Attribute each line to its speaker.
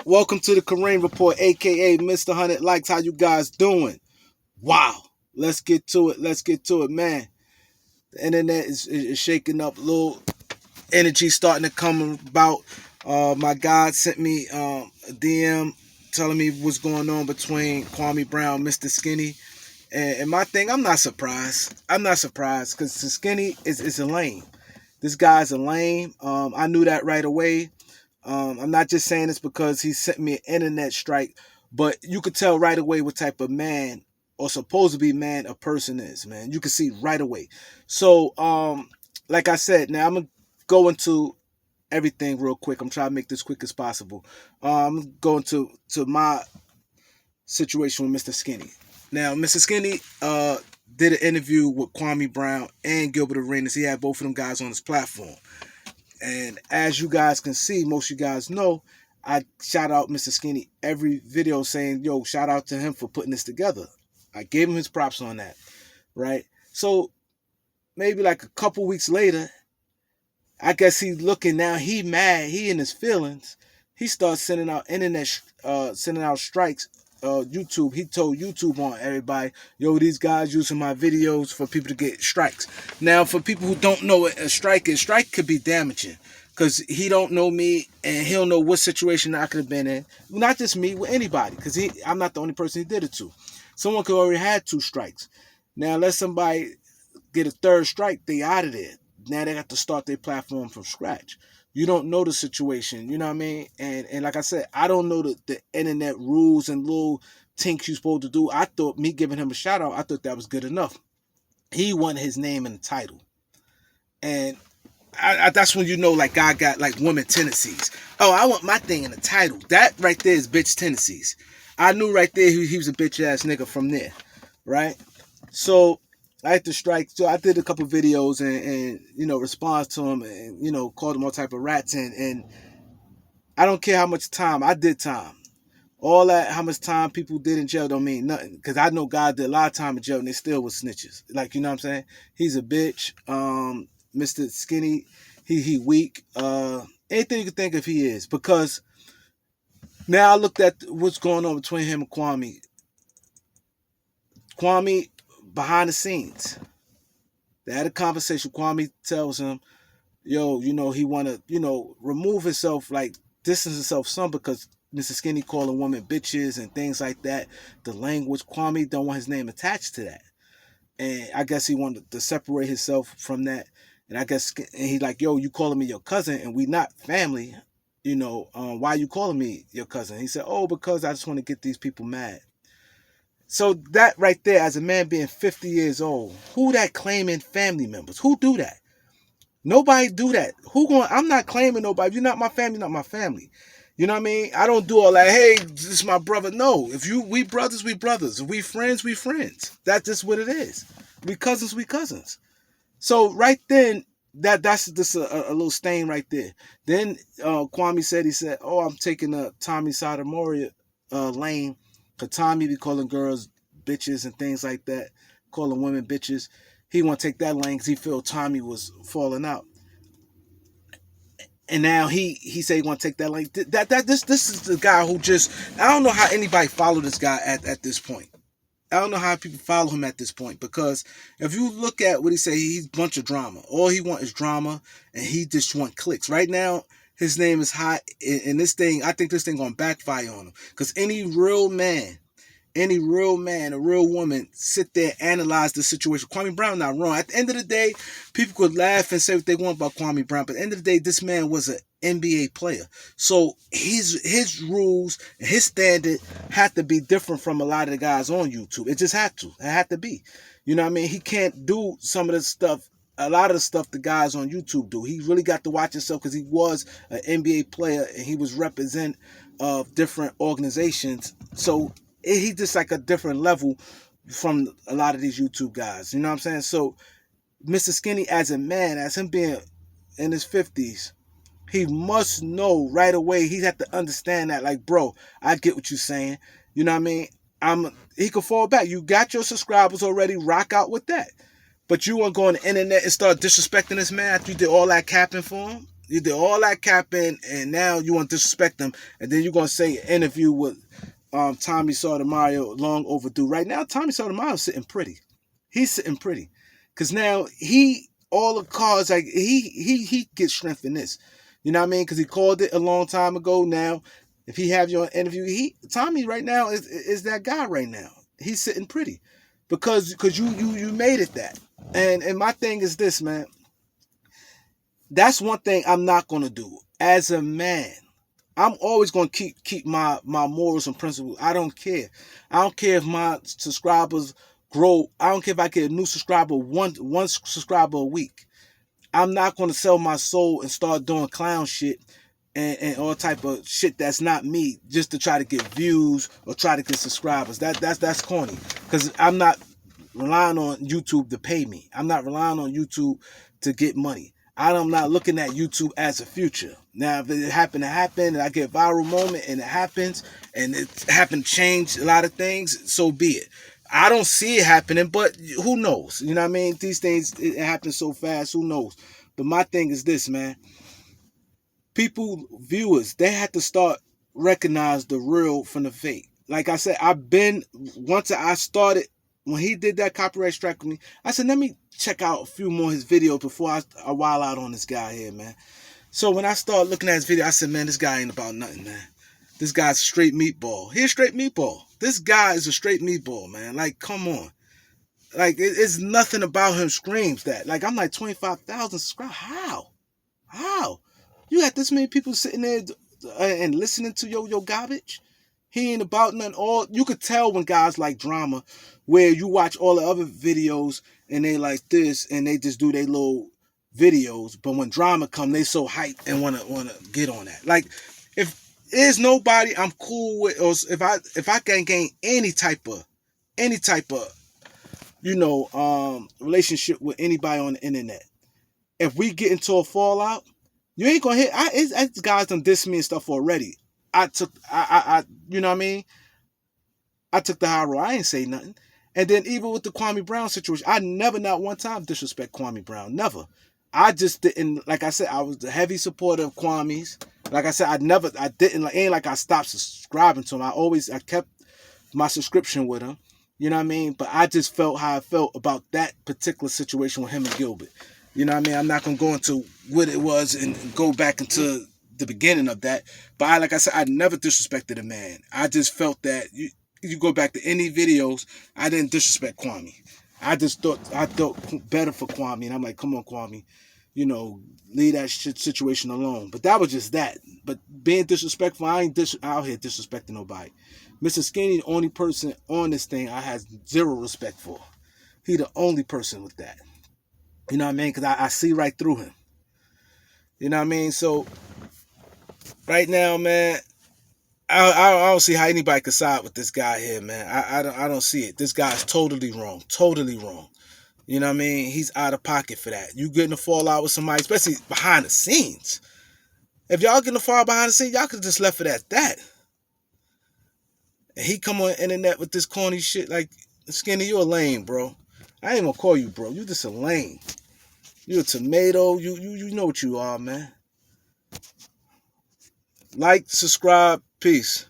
Speaker 1: Welcome to the Kareem Report, aka Mr. 100 Likes. How you guys doing? Wow. Let's get to it. Let's get to it, man. The internet is shaking up. A little energy starting to come about. My God sent me a DM telling me what's going on between Kwame Brown, Mr. Skinny, and my thing. I'm not surprised. I'm not surprised because Skinny is a lame. This guy's a lame. I knew that right away. I'm not just saying this because he sent me an internet strike, but you could tell right away what type of man or supposed to be man a person is, man. You can see right away. So, like I said, now I'm gonna go into everything real quick. I'm trying to make this quick as possible. I'm going to my situation with Mr. Skinny. Now, Mr. Skinny did an interview with Kwame Brown and Gilbert Arenas. He had both of them guys on his platform. And as you guys can see, most of you guys know, I shout out Mr. Skinny every video saying, yo, shout out to him for putting this together. I gave him his props on that, right? So maybe like a couple weeks later, I guess he looking now, he mad, he in his feelings. He starts sending out sending out strikes. YouTube, he told YouTube on everybody, yo, these guys using my videos for people to get strikes. Now, for people who don't know what a strike could be damaging because he don't know me and he don't know what situation I could have been in. Not just me, with anybody, because I'm not the only person he did it to. Someone could already had 2 strikes. Now, let somebody get a 3rd strike, they out of there. Now they got to start their platform from scratch. You don't know the situation, you know what I mean? And like I said, I don't know the internet rules and little things you're supposed to do. I thought me giving him a shout out, I thought that was good enough. He wanted his name in the title. And that's when you know, like, God got like woman tendencies. Oh, I want my thing in the title. That right there is bitch tendencies. I knew right there he was a bitch ass nigga from there, right? So I had to strike. So I did a couple videos and you know, response to him and, you know, called him all type of rats. And I don't care how much time. I did time. All that, how much time people did in jail don't mean nothing. Because I know God did a lot of time in jail and they still was snitches. Like, you know what I'm saying? He's a bitch. Mr. Skinny, he weak. Anything you can think of he is. Because now I looked at what's going on between him and Kwame. Kwame, behind the scenes. They had a conversation. Kwame tells him, yo, you know, he want to, you know, remove himself, like distance himself some because Mr. Skinny calling women bitches and things like that. The language, Kwame don't want his name attached to that. And I guess he wanted to separate himself from that. And I guess, and he like, yo, you calling me your cousin and we not family. You know, why you calling me your cousin? He said, oh, because I just want to get these people mad. So that right there, as a man being 50 years old, who that claiming family members? Who do that? Nobody do that. Who going? I'm not claiming nobody. If you're not my family, not my family. You know what I mean? I don't do all that. Hey, this is my brother. No, if we brothers, we brothers. If we friends, we friends. That's just what it is. We cousins, we cousins. So right then, that's just a little stain right there. Then Kwame said, he said, oh, I'm taking a Tommy Sotomayor lane. Cause Tommy be calling girls bitches and things like that, calling women bitches. He want to take that lane because he feel Tommy was falling out. And now he say he want to take that lane. This is the guy who just, I don't know how anybody follow this guy at this point. I don't know how people follow him at this point because if you look at what he say, he's a bunch of drama. All he want is drama, and he just want clicks. Right now, his name is hot, and this thing, I think this thing gonna backfire on him because any real man, a real woman, sit there, analyze the situation. Kwame Brown not wrong. At the end of the day, people could laugh and say what they want about Kwame Brown, but at the end of the day, this man was an NBA player. So his rules and his standard had to be different from a lot of the guys on YouTube. It just had to. It had to be. You know what I mean? He can't do some of the stuff, a lot of the stuff the guys on YouTube do. He really got to watch himself because he was an NBA player and he was representing of different organizations. So he just like a different level from a lot of these YouTube guys. You know what I'm saying? So Mr. Skinny, as a man, as him being in his 50s, he must know right away. He had to understand that, like, bro, I get what you're saying. You know what I mean? He could fall back. You got your subscribers already. Rock out with that. But you want to go on the internet and start disrespecting this man after you did all that capping for him? You did all that capping, and now you want to disrespect them, and then you're gonna say an interview with Tommy Sotomayor, long overdue. Right now, Tommy Sotomayor's sitting pretty. He's sitting pretty, cause now all the cards like he gets strength in this. You know what I mean? Cause he called it a long time ago. Now, if he have you on interview, Tommy right now is that guy right now. He's sitting pretty, because you made it that. And my thing is this, man. That's one thing I'm not gonna do as a man. I'm always gonna keep my morals and principles. I don't care. I don't care if my subscribers grow. I don't care if I get a new subscriber, one subscriber a week. I'm not gonna sell my soul and start doing clown shit and all type of shit that's not me, just to try to get views or try to get subscribers. That's corny. Cause I'm not relying on YouTube to pay me. I'm not relying on YouTube to get money. I'm not looking at YouTube as a future. Now, if it happened to happen, and I get a viral moment, and it happens, and it happened to change a lot of things, so be it. I don't see it happening, but who knows? You know what I mean? These things, it happens so fast, who knows? But my thing is this, man. People, viewers, they have to start recognize the real from the fake. Like I said, once I started, when he did that copyright strike with me, I said, let me check out a few more of his videos before I wild out on this guy here, man. So when I started looking at his video, I said, man, this guy ain't about nothing, man. This guy's a straight meatball. He's a straight meatball. This guy is a straight meatball, man. Like, come on. Like, it's nothing about him screams that. Like, I'm like 25,000 subscribers. How? You got this many people sitting there and listening to your garbage? He ain't about nothing. You could tell when guys like drama, where you watch all the other videos and they like this and they just do their little videos, but when drama come, they so hyped and wanna get on that. Like, if there's nobody I'm cool with, or if I can gain any type of relationship with anybody on the internet, if we get into a fallout, you ain't gonna hit. It's guys done diss me and stuff already. You know what I mean? I took the high road. I ain't say nothing. And then even with the Kwame Brown situation, I never, not one time, disrespect Kwame Brown. Never. I just didn't, like I said, I was the heavy supporter of Kwame's. Like I said, ain't like I stopped subscribing to him. I kept my subscription with him. You know what I mean? But I just felt how I felt about that particular situation with him and Gilbert. You know what I mean? I'm not going to go into what it was and go back into the beginning of that. But like I said, I never disrespected a man. I just felt that you go back to any videos, I didn't disrespect Kwame. I thought better for Kwame. And I'm like, come on, Kwame. Leave that situation alone. But that was just that. But being disrespectful, I ain't out here disrespecting nobody. Mr. Skinny, the only person on this thing I have zero respect for. He the only person with that. You know what I mean? Because I see right through him. You know what I mean? So, right now, man, I don't see how anybody could side with this guy here, man. I don't see it. This guy's totally wrong. Totally wrong. You know what I mean? He's out of pocket for that. You getting a fallout with somebody, especially behind the scenes. If y'all getting a fall behind the scenes, y'all could just left it at that. And he come on the internet with this corny shit like, Skinny, you a lame, bro. I ain't gonna call you, bro. You just a lame. You a tomato. You know what you are, man. Like, subscribe, peace.